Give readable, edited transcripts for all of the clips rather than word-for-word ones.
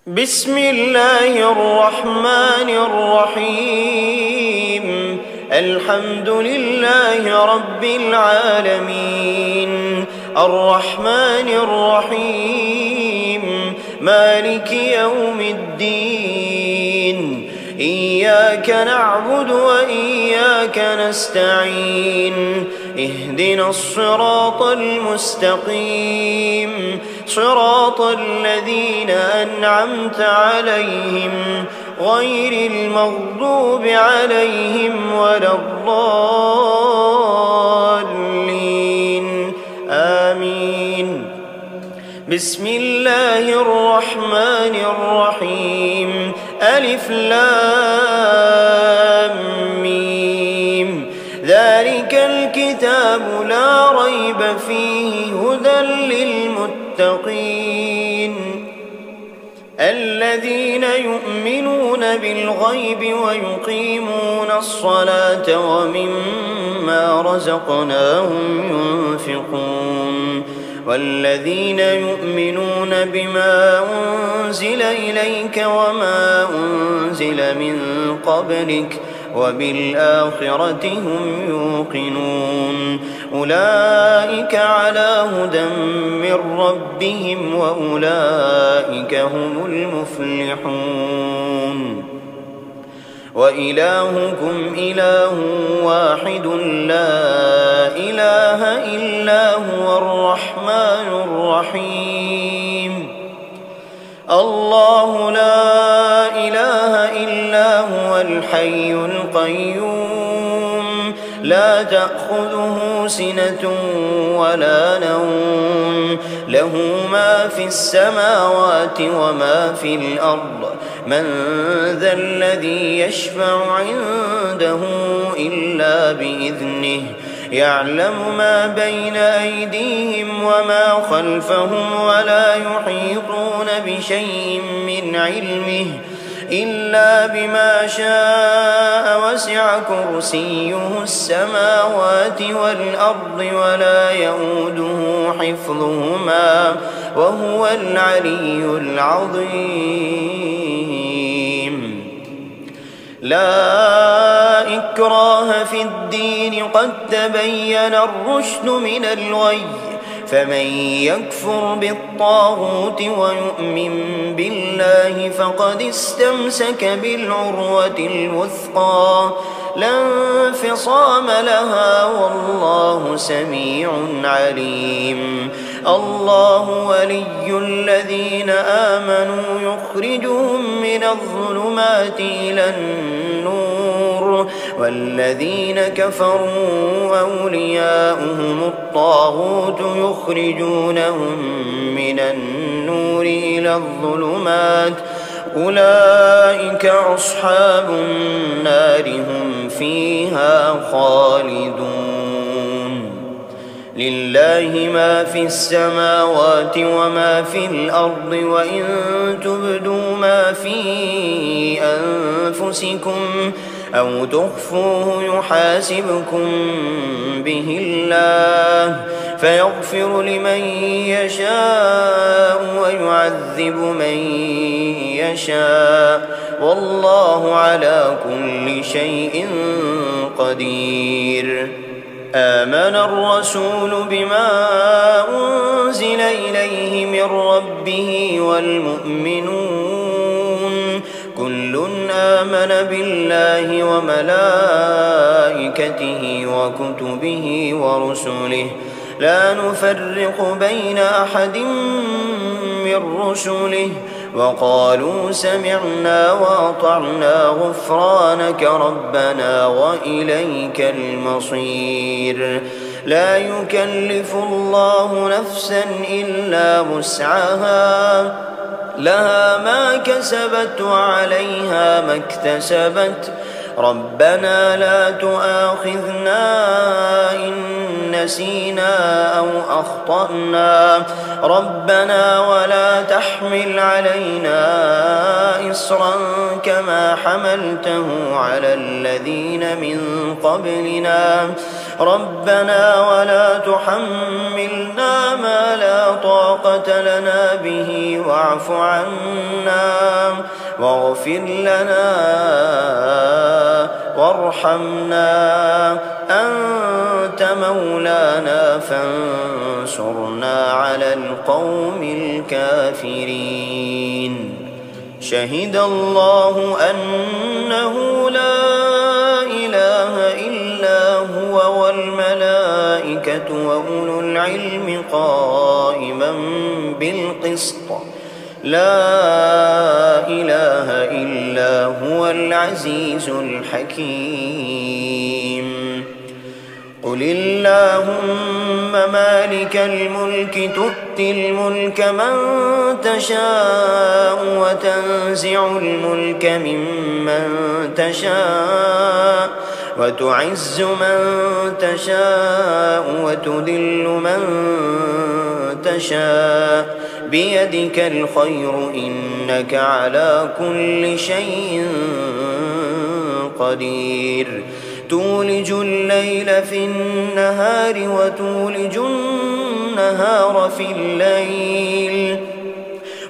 بسم الله الرحمن الرحيم. الحمد لله رب العالمين، الرحمن الرحيم، مالك يوم الدين. إياك نعبد وإياك نستعين، اهدنا الصراط المستقيم، صراط الذين أنعمت عليهم غير المغضوب عليهم ولا الضالين، آمين. بسم الله الرحمن الرحيم. ألف لام ميم. ذلك الكتاب لا ريب فيه هدى للمتقين الذين يؤمنون بالغيب ويقيمون الصلاة ومما رزقناهم ينفقون والذين يؤمنون بما أنزل إليك وما أنزل من قبلك وبالآخرة هم يوقنون أولئك على هدى من ربهم وأولئك هم المفلحون. وإلهكم إله واحد لا إله إلا هو الرحمن الرحيم. الله لا إله إلا هو الحي القيوم، لا تأخذه سنة ولا نوم، له ما في السماوات وما في الأرض. من ذا الذي يشفع عنده إلا بإذنه، يعلم ما بين أيديهم وما خلفهم ولا يحيطون بشيء من علمه إلا بما شاء، وسع كرسيه السماوات والأرض ولا يئوده حفظهما وهو العلي العظيم. لا إكراه في الدين، قد تبين الرشد من الغي، فمن يكفر بالطاغوت ويؤمن بالله فقد استمسك بالعروة الوثقى لا انفصام لها، والله سميع عليم. الله ولي الذين آمنوا يخرجهم من الظلمات إلى النور، والذين كفروا أولياؤهم الطاغوت يخرجونهم من النور إلى الظلمات، أولئك أصحاب النار هم فيها خالدون. لله ما في السماوات وما في الأرض، وإن تبدوا ما في أنفسكم أو تخفوه يحاسبكم به الله، فيغفر لمن يشاء ويعذب من يشاء، والله على كل شيء قدير. آمن الرسول بما أنزل إليه من ربه والمؤمنون كل آمن بالله وملائكته وكتبه ورسله لا نفرق بين أحد من رسله، وقالوا سمعنا وأطعنا غفرانك ربنا وإليك المصير. لا يكلف الله نفسا إلا وسعها، لها ما كسبت وعليها ما اكتسبت. ربنا لا تؤاخذنا إن نسينا أو أخطأنا، ربنا ولا تحمل علينا إصرا كما حملته على الذين من قبلنا، ربنا ولا تحملنا ما لا طاقة لنا به واعف عنا واغفر لنا وارحمنا، أنت مولانا فانصرنا على القوم الكافرين. شهد الله أنه لا إله إلا هو والملائكة وأولو العلم قائما بالقسط، لا إله إلا هو العزيز الحكيم. قل اللهم مالك الملك تؤتي الملك من تشاء وتنزع الملك ممن تشاء وتعز من تشاء وتذل من تشاء، بيدك الخير إنك على كل شيء قدير. تولج الليل في النهار وتولج النهار في الليل،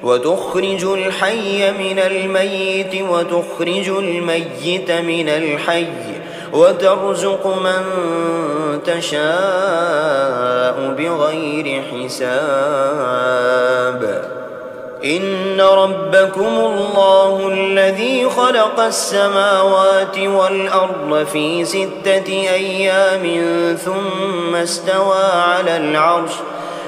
وتخرج الحي من الميت وتخرج الميت من الحي، وترزق من تشاء بغير حساب. إن ربكم الله الذي خلق السماوات والأرض في 6 أيام ثم استوى على العرش،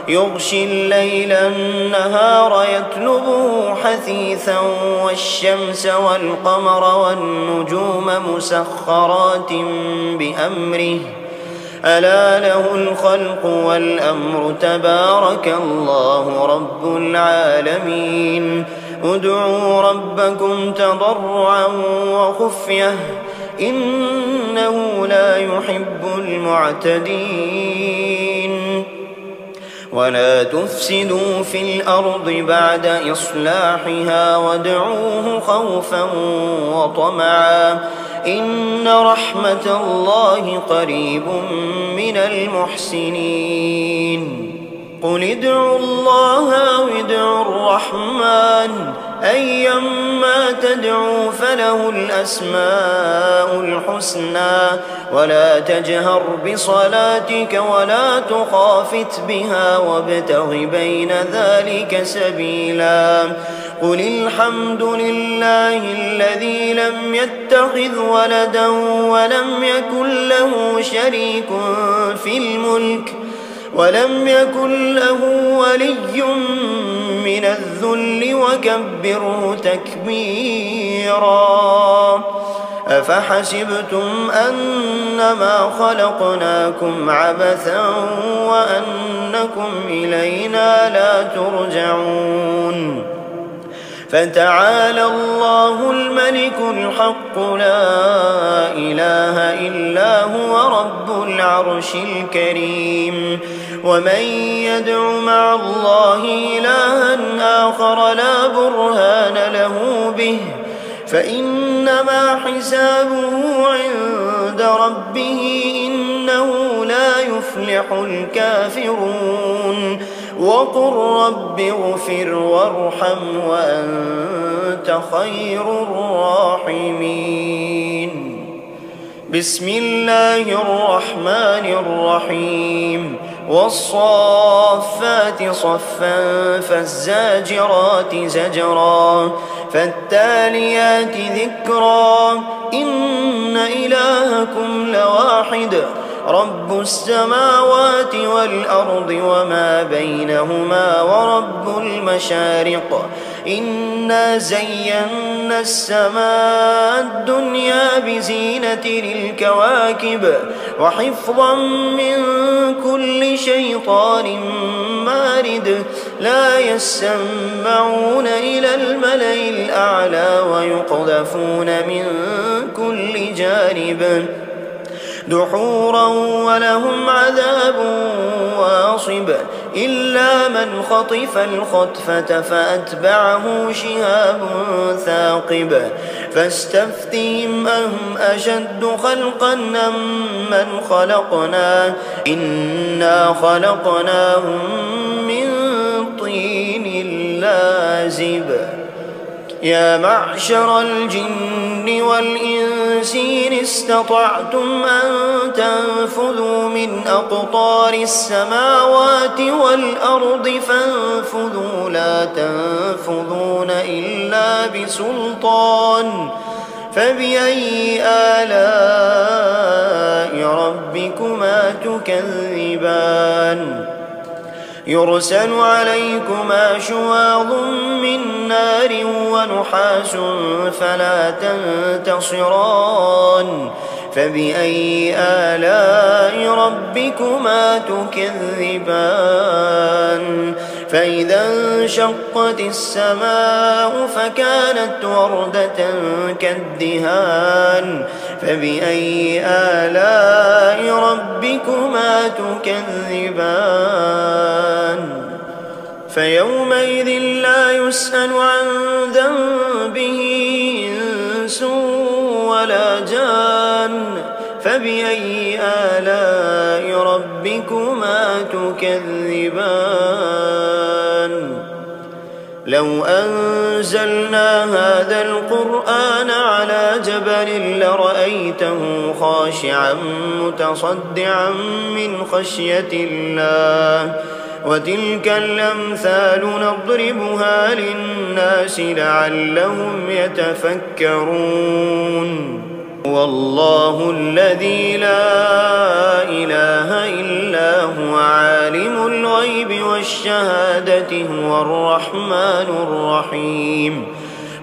يغشي الليل النهار يطلبه حثيثا، والشمس والقمر والنجوم مسخرات بأمره، ألا له الخلق والأمر، تبارك الله رب العالمين. ادعوا ربكم تضرعا وخفية إنه لا يحب المعتدين. ولا تفسدوا في الأرض بعد إصلاحها وادعوه خوفا وطمعا، إن رحمة الله قريب من المحسنين. قل ادعوا الله أو ادعوا الرحمن، أيما تدعوا فله الأسماء الحسنى، ولا تجهر بصلاتك ولا تخافت بها وابتغ بين ذلك سبيلا. قل الحمد لله الذي لم يتخذ ولدا ولم يكن له شريك في الملك ولم يكن له ولي من الذل وكبره تكبيرا. أفحسبتم أنما خلقناكم عبثا وأنكم إلينا لا ترجعون. فتعالى الله الملك الحق لا إله إلا هو رب العرش الكريم. ومن يدع مع الله إلها آخر لا برهان له به فإنما حسابه عند ربه إنه لا يفلح الكافرون. وقل رب اغفر وارحم وأنت خير الراحمين. بسم الله الرحمن الرحيم. والصافات صفا فالزاجرات زجرا فالتاليات ذكرا إن إلهكم لواحد رب السماوات والأرض وما بينهما ورب المشارق. إنا زينا السماء الدنيا بزينة للكواكب وحفظا من كل شيطان مارد. لا يسمعون إلى الملأ الأعلى ويقذفون من كل جانب دحورا ولهم عذاب واصب. إلا من خطف الخطفة فأتبعه شهاب ثاقب. فاستفتهم أهم أشد خلقا أم من خلقنا إنا خلقناهم من طين لازب. يا معشر الجن والإنس إن استطعتم أن تنفذوا من أقطار السماوات والأرض فانفذوا لا تنفذون إلا بسلطان فبأي آلاء ربكما تكذبان يرسل عليكما شواظ من نار ونحاس فلا تنتصران فبأي آلاء ربكما تكذبان فإذا انشقت السماء فكانت وردة كالدهان فبأي آلاء ربكما تكذبان فيومئذ لا يسأل عن ذنبه إنس ولا جان فبأي آلاء ربكما تكذبان لو أنزلنا هذا القرآن على جبل لرأيته خاشعا متصدعا من خشية الله وتلك الأمثال نضربها للناس لعلهم يتفكرون والله الذي لا إله إلا هو عالم الغيب والشهادة هو الرحمن الرحيم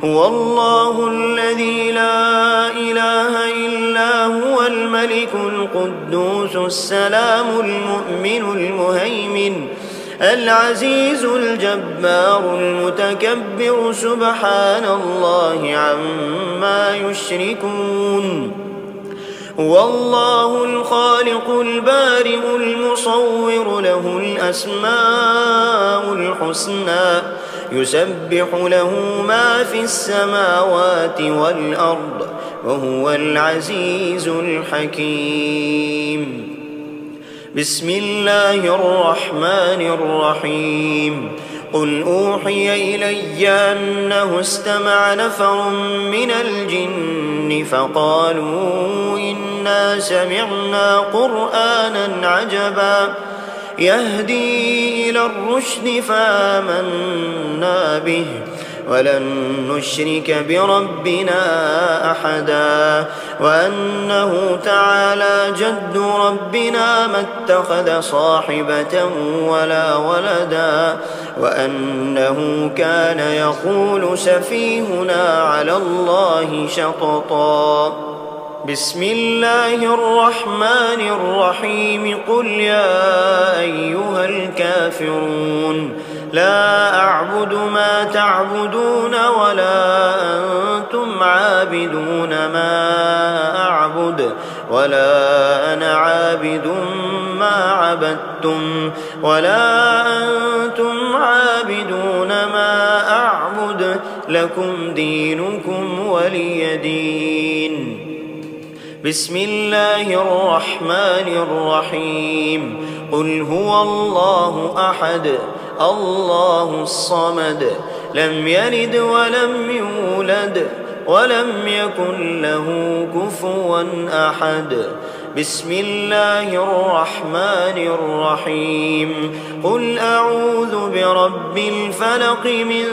هو الله الذي لا إله إلا هو الملك القدوس السلام المؤمن المهيمن العزيز الجبار المتكبر سبحان الله عما يشركون هو الله الخالق البارئ المصور له الأسماء الحسنى يسبح له ما في السماوات والأرض وهو العزيز الحكيم بسم الله الرحمن الرحيم قل أوحي إلي أنه استمع نفر من الجن فقالوا إنا سمعنا قرآنا عجبا يهدي إلى الرشد فآمنا به ولن نشرك بربنا أحدا وأنه تعالى جد ربنا ما اتخذ صاحبة ولا ولدا وأنه كان يقول سفيهنا على الله شططا بسم الله الرحمن الرحيم قل يا أيها الكافرون لا أعبد ما تعبدون ولا أنتم عابدون ما أعبد ولا أنا عابد ما عبدتم ولا أنتم عابدون ما أعبد لكم دينكم ولي دين بسم الله الرحمن الرحيم قل هو الله أحد الله الصمد لم يلد ولم يولد ولم يكن له كفوا أحد بسم الله الرحمن الرحيم قل أعوذ برب الفلق من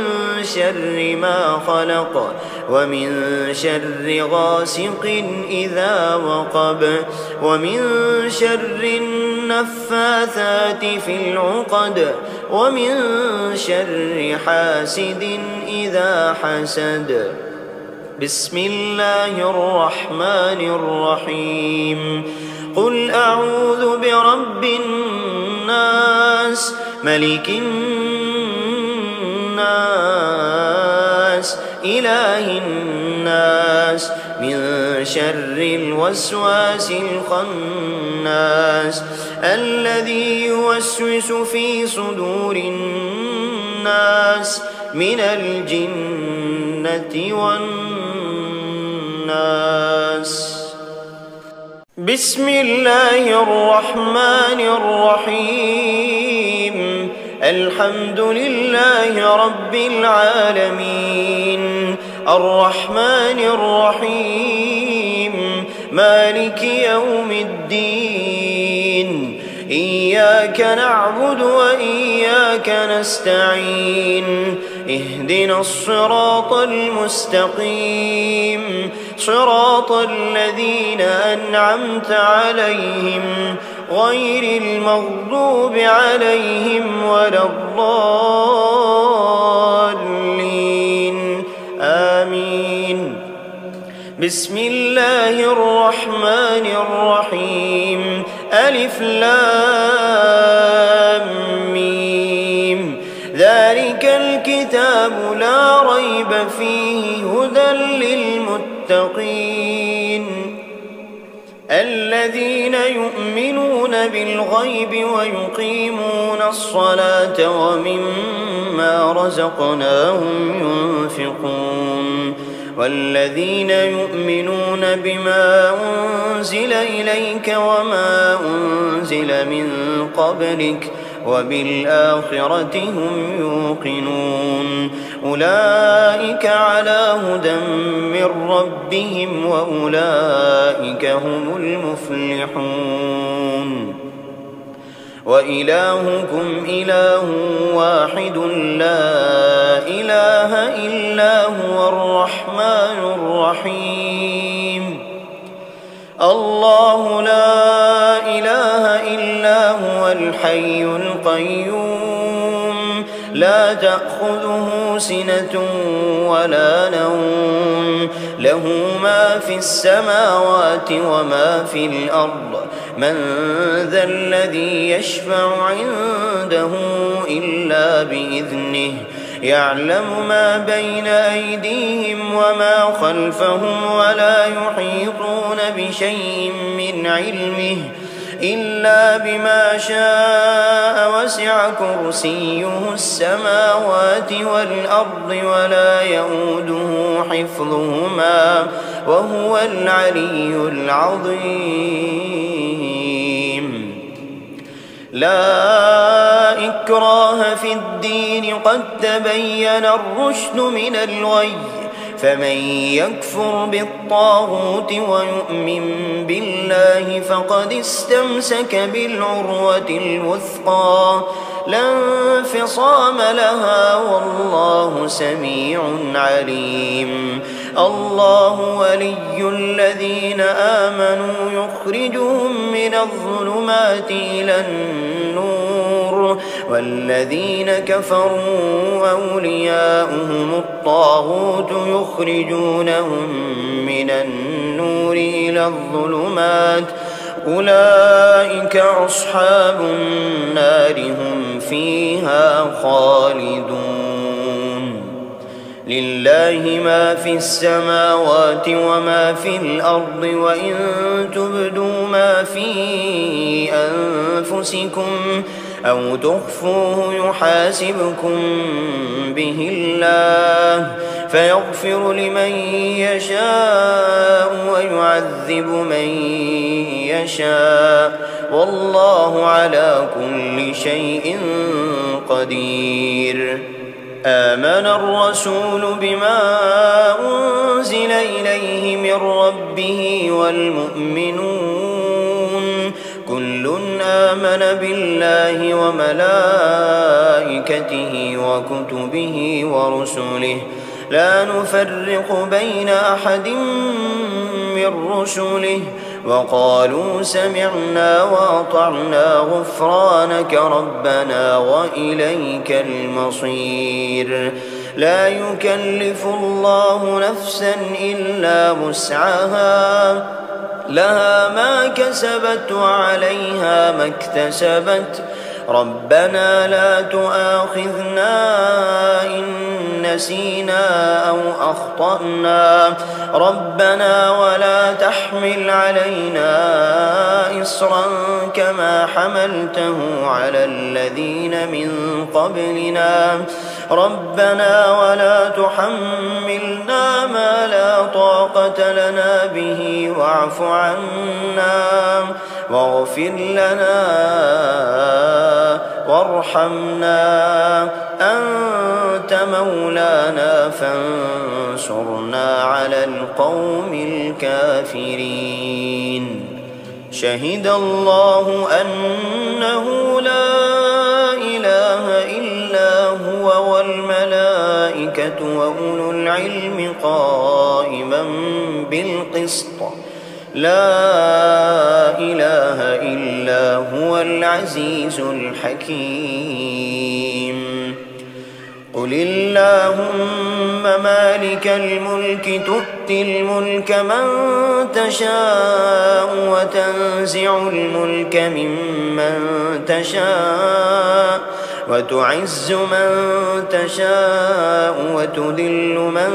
شر ما خلق ومن شر غاسق إذا وقب ومن شر النفاثات في العقد ومن شر حاسد إذا حسد بسم الله الرحمن الرحيم قل أعوذ برب الناس ملك الناس إله الناس من شر الوسواس الخناس الذي يوسوس في صدور الناس من الجنة والناس بسم الله الرحمن الرحيم الحمد لله رب العالمين الرحمن الرحيم مالك يوم الدين إياك نعبد وإياك نستعين اهدنا الصراط المستقيم صراط الذين أنعمت عليهم غير المغضوب عليهم ولا الضالين آمين. بسم الله الرحمن الرحيم ألف لام ميم ذلك الكتاب لا ريب فيه هدى للمتقين الذين يؤمنون بالغيب ويقيمون الصلاة ومما رزقناهم ينفقون والذين يؤمنون بما أنزل إليك وما أنزل من قبلك وبالآخرة هم يوقنون أولئك على هدى من ربهم وأولئك هم المفلحون وإلهكم إله واحد لا إله إلا هو الرحمن الرحيم الله لا إله إلا هو الحي القيوم لا تأخذه سنة ولا نوم له ما في السماوات وما في الأرض من ذا الذي يشفع عنده إلا بإذنه يعلم ما بين أيديهم وما خلفهم ولا يحيطون بشيء من علمه إلا بما شاء وسع كرسيه السماوات والأرض ولا يؤوده حفظهما وهو العلي العظيم لا إكراه في الدين قد تبين الرشد من الغي فمن يكفر بالطاغوت ويؤمن بالله فقد استمسك بالعروة الوثقى لا انفصام لها والله سميع عليم الله ولي الذين آمنوا يخرجهم من الظلمات إلى النور والذين كفروا أولياؤهم الطاغوت يخرجونهم من النور إلى الظلمات أولئك أصحاب النار هم فيها خالدون لله ما في السماوات وما في الأرض وإن تبدوا ما في أنفسكم أو تخفوه يحاسبكم به الله فيغفر لمن يشاء ويعذب من يشاء والله على كل شيء قدير آمن الرسول بما أنزل إليه من ربه والمؤمنون كل آمن بالله وملائكته وكتبه ورسله لا نفرق بين أحد من رسله وقالوا سمعنا وأطعنا غفرانك ربنا وإليك المصير لا يكلف الله نفسا إلا وسعها لها ما كسبت وعليها ما اكتسبت ربنا لا تؤاخذنا إن نسينا أو أخطأنا ربنا ولا تحمل علينا إصرا كما حملته على الذين من قبلنا ربنا ولا تحملنا ما لا طاقة لنا به واعف عنا واغفر فارحمنا أنت مولانا فانصرنا على القوم الكافرين. شهد الله أنه لا إله إلا هو والملائكة وأولو العلم قائما بالقسط لا إله إلا هو العزيز الحكيم. قل اللهم مالك الملك تؤتي الملك من تشاء وتنزع الملك ممن تشاء وتعز من تشاء وتذل من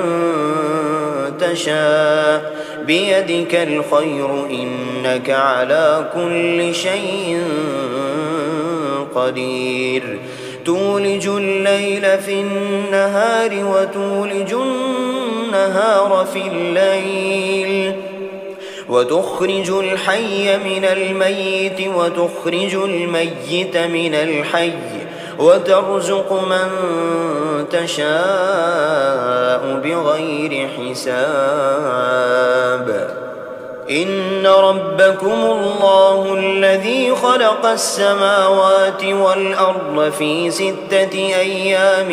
تشاء بيدك الخير إنك على كل شيء قدير. تولج الليل في النهار وتولج النهار في الليل وتخرج الحي من الميت وتخرج الميت من الحي وترزق من تشاء بغير حساب. إن ربكم الله الذي خلق السماوات والأرض في 6 أيام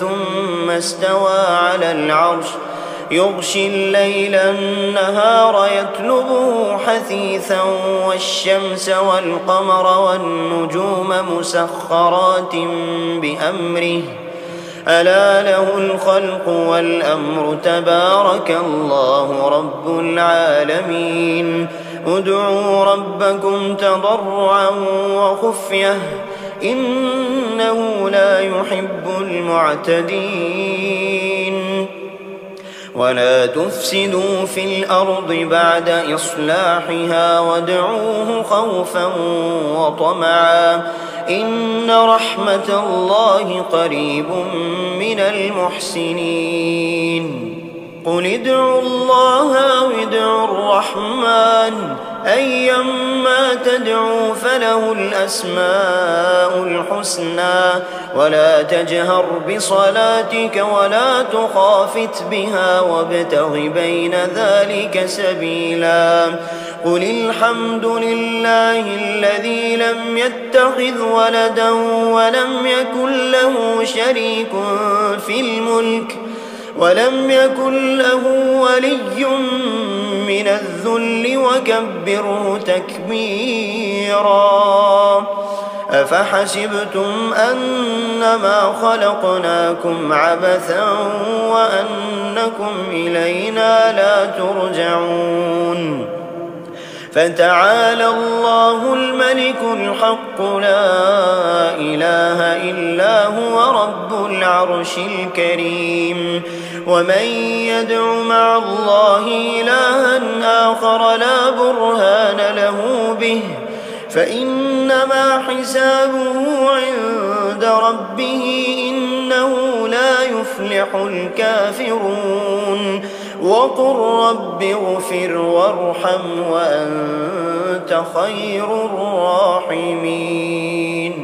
ثم استوى على العرش يغشي الليل النهار يطلبه حثيثا والشمس والقمر والنجوم مسخرات بأمره ألا له الخلق والأمر تبارك الله رب العالمين. ادعوا ربكم تضرعا وخفية إنه لا يحب المعتدين. ولا تفسدوا في الأرض بعد إصلاحها وادعوه خوفا وطمعا إن رحمة الله قريب من المحسنين. قل ادعوا الله أو ادعوا الرحمن أيما تدعوا فله الأسماء الحسنى ولا تجهر بصلاتك ولا تخافت بها وابتغ بين ذلك سبيلا. قل الحمد لله الذي لم يتخذ ولدا ولم يكن له شريك في الملك ولم يكن له ولي من الذل وكبره تكبيرا. أفحسبتم أنما خلقناكم عبثا وأنكم إلينا لا ترجعون. فتعالى الله الملك الحق لا إله إلا هو رب العرش الكريم. ومن يدع مع الله إلها آخر لا برهان له به فإنما حسابه عند ربه إنه لا يفلح الكافرون. وقل رب اغفر وارحم وأنت خير الراحمين.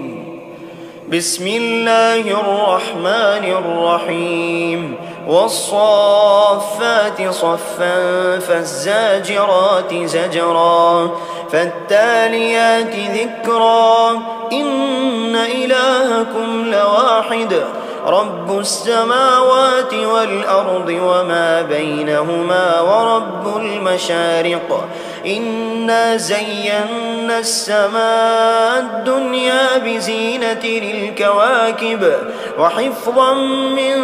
بسم الله الرحمن الرحيم. والصافات صفا فالزاجرات زجرا فالتاليات ذكرا إن إلهكم لواحد رب السماوات والأرض وما بينهما ورب المشارق. إنا زينا السماء الدنيا بزينة الكواكب وحفظا من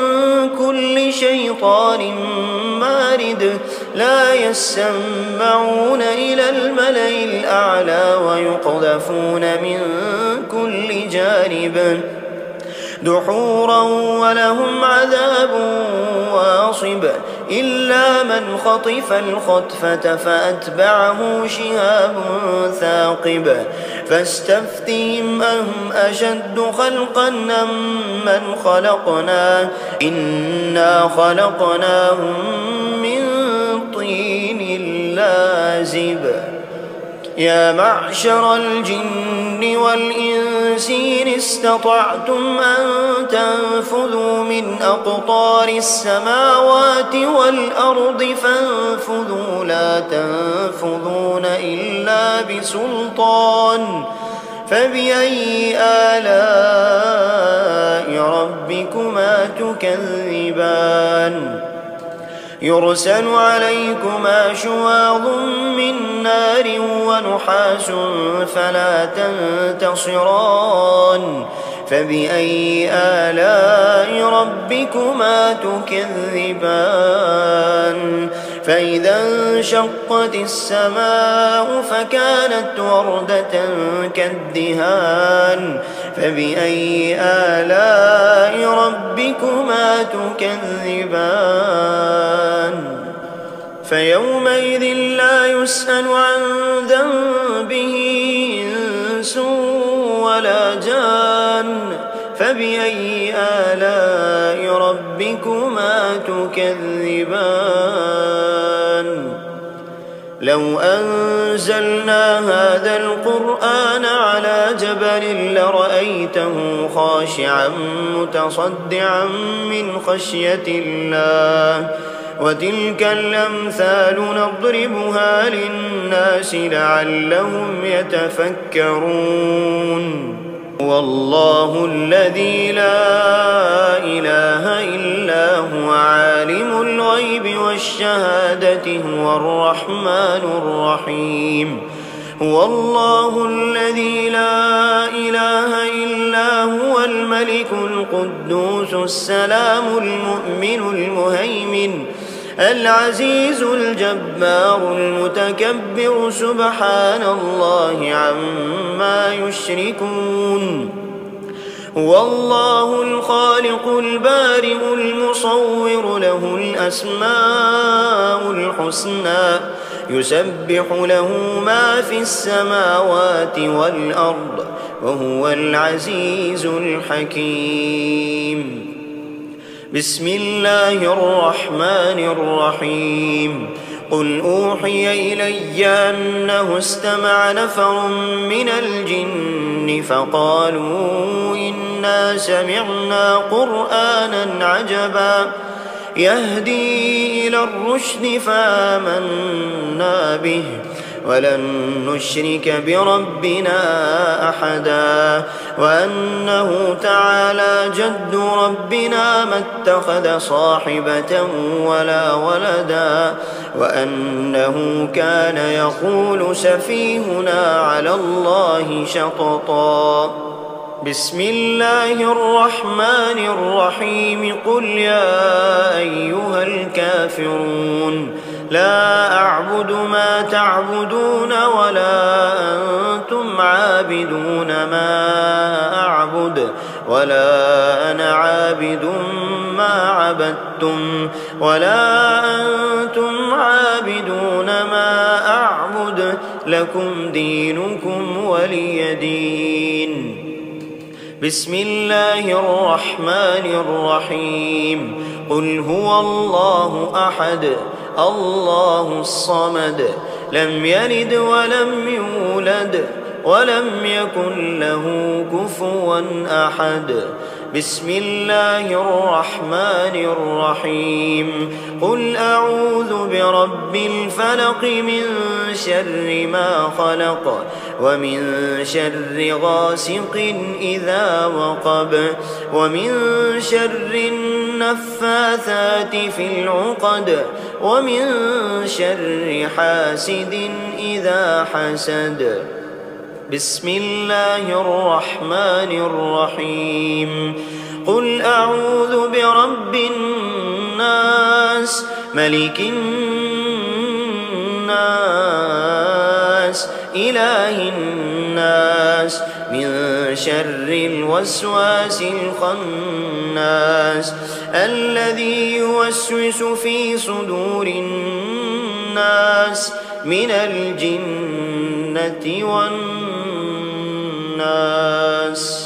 كل شيطان مارد لا يسمعون إلى الملأ الأعلى ويقذفون من كل جانب دحورا ولهم عذاب واصب إلا من خطف الخطفة فأتبعه شهاب ثاقب. فاستفتهم أهم أشد خلقا أم من خلقنا إنا خلقناهم من طين لازب. يا معشر الجن والجن والإنس إن استطعتم أن تنفذوا من أقطار السماوات والأرض فانفذوا لا تنفذون إلا بسلطان فبأي آلاء ربكما تكذبان يرسل عليكما شواظ من نار ونحاس فلا تنتصران فبأي آلاء ربكما تكذبان فإذا انشقت السماء فكانت وردة كالدهان فبأي آلاء ربكما تكذبان فيومئذ لا يسأل عن ذنبه إنس ولا جان فبأي آلاء ربكما تكذبان لو أنزلنا هذا القرآن على جبل لرأيته خاشعا متصدعا من خشية الله وتلك الأمثال نضربها للناس لعلهم يتفكرون والله الذي لا إله إلا هو عالم الغيب والشهادة هو الرحمن الرحيم هو الله الذي لا إله إلا هو الملك القدوس السلام المؤمن المهيمن العزيز الجبار المتكبر سبحان الله عما يشركون هو الله الخالق البارئ المصور له الأسماء الحسنى يسبح له ما في السماوات والأرض وهو العزيز الحكيم بسم الله الرحمن الرحيم قل أوحي إلي أنه استمع نفر من الجن فقالوا إنا سمعنا قرآنا عجبا يهدي إلى الرشد فآمنا به ولن نشرك بربنا أحدا وأنه تعالى جد ربنا ما اتخذ صاحبة ولا ولدا وأنه كان يقول سفيهنا على الله شططا بسم الله الرحمن الرحيم قل يا أيها الكافرون لا أعبد ما تعبدون ولا أنتم عابدون ما أعبد ولا أنا عابد ما عبدتم ولا أنتم عابدون ما أعبد لكم دينكم ولي دين بسم الله الرحمن الرحيم قل هو الله أحد الله الصمد لم يلد ولم يولد ولم يكن له كفوا أحد بسم الله الرحمن الرحيم قل أعوذ برب الفلق من شر ما خلق ومن شر غاسق إذا وقب ومن شر النفاثات في العقد ومن شر حاسد إذا حسد بسم الله الرحمن الرحيم قل أعوذ برب الناس ملك الناس إله الناس من شر الوسواس الخناس الذي يوسوس في صدور الناس من الجنة والناس